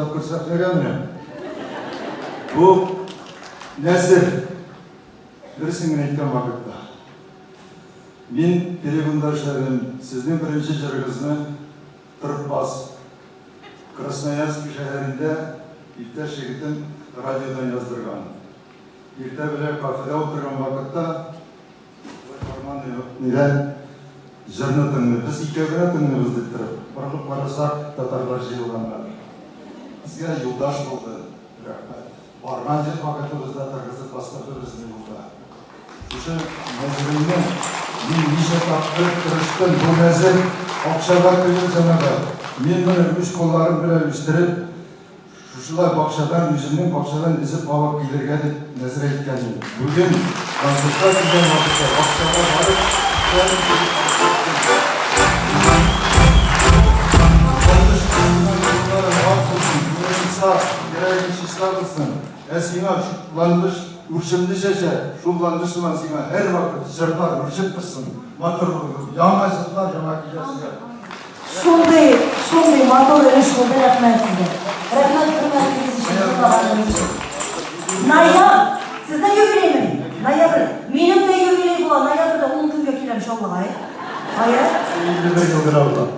баштап көрсөтмөгөнмүн. Бул нерсе бирсин айткан вакытта. Мен перегундашларым сиздин биринчи жырыңызны Тырпас, Красноярск шаарында иптеш жигитим радиодан яздырган. Ирте беле кафеде отурган вакытта Нирен жырны тыңды. Біз икеуіне тыңдымыз деп тұрып, бұрылып қарасақ татарлар жиылғандар. Бізге юлдаш болды. Барған жер вакытыбызда тырғызып басқартырызды болды. Шушы мәзірімнен мен неше тапты тұрыштың бұл мәзір ақшаға көйір жаңағы. Мен бұны үш қолларым біле үстіріп, шушылай бақшадан, өзімнің бақшадан ізіп алып келерге деп нәзір еткенмін. Бүгін концертқа келген вакытта бақшаға барып, Әсіңа шуландыш, үршімді шеше, шуландышынан сіңа әр вақыт жырдар үршіп тұрсын. Матырлығы, яңа жырдар, яңа келесіңе. Сондай мотор өш болды, рахмет сізге. Рахмет құрмәтіңіз үшін құлағаныңыз үшін. Ноябр, сіздің юбилеймін. Ноябр, менің де юбилей болады. Ноябрда 10 күнге келем шолыға. Ая? 51 жыл бір алда.